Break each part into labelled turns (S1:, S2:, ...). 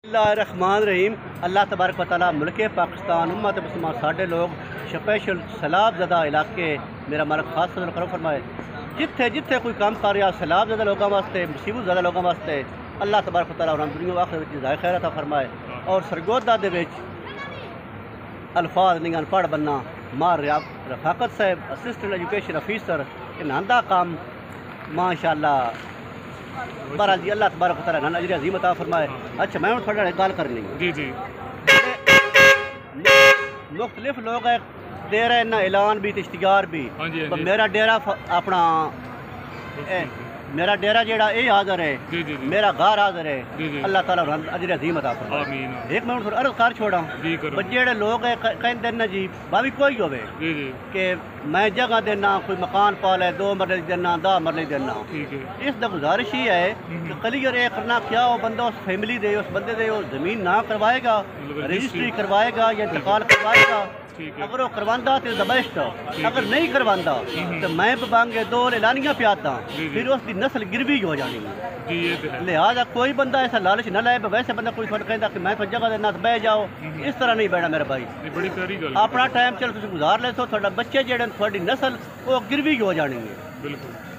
S1: اللہ الرحمن الرحیم۔ اللہ تبارک و تعالیٰ ملک پاکستان امت مسلمان ساڈے لوگ سپیشل سیلاب زدہ علاقے میرا مالک خاص فضل کرم فرمائے، جتھے جتھے کوئی کام کر رہا سیلاب زدہ لوگوں واسطے، مصیبت زدہ لوگوں واسطے اللہ تبارک و تعالیٰ اور دنیا و آخرت وچ ذائقہ خیر عطا فرمائے۔ اور سرگودا دے وچ الفاظ نہیں پڑھ بننا مار رفاقت صاحب اسسٹنٹ ایجوکیشن آفیسر انہاں دا کام ماشاءاللہ بہرحال جی اللہ تبارک و تعالیٰ انہاں اجر عظیم عطا فرمائے۔ اچھا میں تھوڑا گل کرنی
S2: جی
S1: مختلف لوگ دے رہے نا اعلان بھی اشتہار بھی، میرا ڈیرا اپنا میرا ڈیرا جیڑا اے حاضر ہے، میرا گھر حاضر ہے، اللہ تعالیٰ اجر عظیم عطا فرمائے۔ ایک میں عرض کر چھوڑا جیڑے لوگ کہندے نا جی بھاوی کوئی ہوے کہ میں جگہ دینا کوئی مکان پا لے 2 مرلے دینا 10 مرلے دینا، اس دا گزارش ہی ہے کہ کلیئر یہ کرنا کیا وہ بندہ اس فیملی دے اس بندے دے وہ زمین نہ کروائے گا، رجسٹری کروائے گا یا انتقال کروائے گا، اگر وہ کرواندہ تو بیسٹ، اگر نہیں کرواندہ تو میں بانگے 2 اعلانیاں پیاتا پھر اس کی نسل گروی ہو جانی ہے۔ لہٰذا کوئی بندہ ایسا لالچ نہ لائے، ویسے بندہ کوئی فرق کہتا کہ میں تو جگہ دینا تو بہ جاؤ، اس طرح نہیں بیٹھا میرا بھائی۔ اپنا ٹائم چلو تھی گزار لے سو، تھوڑا بچے جڑے تھوڑی نسل وہ گروی ہو جانی ہے۔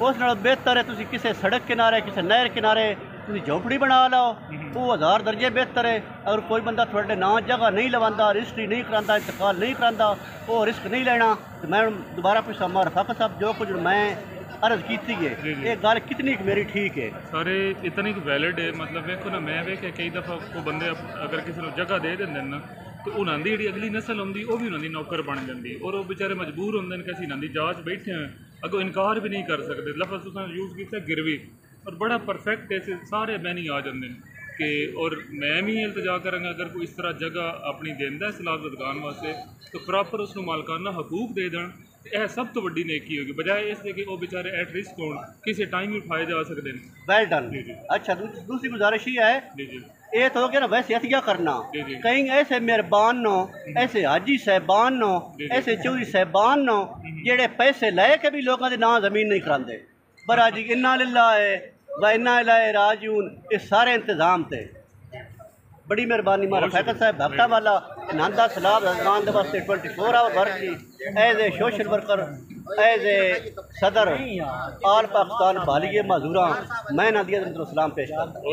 S1: اس نال بہتر ہے تسی کسی سڑک کنارے کسی نہر کنارے تسی جھونپڑی بنا لاؤ، وہ 1000 درجے بہتر ہے۔ اگر کوئی بندہ تھوڑے نا جگہ نہیں لواندا، رجسٹری نہیں کراندہ، انتقال نہیں کراندہ، وہ رسک نہیں لینا، تو میں دوبارہ پوچھا ہمارا رفاقت صاحب جو کچھ میں عرض کیتی ہے یہ گل کتنی میری ٹھیک ہے؟
S2: سارے اتنی ویلڈ ہے، مطلب ویکو نا میں ویکھے کئی دفعہ کو بندے اگر کسی کو جگہ دے دیں نا تو انہوں کی جی اگلی نسل آتی وہ بھی انہوں کی نوکر بن جاتی، اور وہ بیچارے مجبور ہوتے کہ اسی انہوں کی جانچ بیٹھے ہیں اگوں انکار بھی نہیں کر سکتے۔ لفظ تم یوز کیا گروی، اور بڑا پرفیکٹ ایسے سارے بہنی آ جاتے ہیں کہ، اور میں بھی التجا کروں گا اگر کوئی اس طرح جگہ اپنی دینا ہے سیلاب زدگان واسطے تو پراپر اس کو مالکانہ حقوق دے دیں، یہ سب تو وڈی نیکی ہوگی، بجائے اس کہ وہ بیچارے ایٹ رسک ہون کسی ٹائم بھی اٹھائے جا سکتے ہیں۔
S1: Well done. اچھا دوسری گزارش یہ ہے یہ تو ہو گیا نا ویسے احتیاط کرنا، کہیں ایسے مہربان نو، ایسے حاجی صاحبان نو، ایسے چودھری صاحبان نو جڑے پیسے لے کے بھی لوگوں کے نام زمین نہیں کراندے، برا جی انا للہ و انا الیہ راجعون، اس سارے انتظام تے بڑی مہربانی مارا فیقت صاحب بھگتا والا ناندا سیلاب زدگان دے واسطے 24 آور ورک کی as a social worker, as a صدر آل پاکستان بحالی معذوراں میں نہ دیا سلام پیش کرتا ہوں۔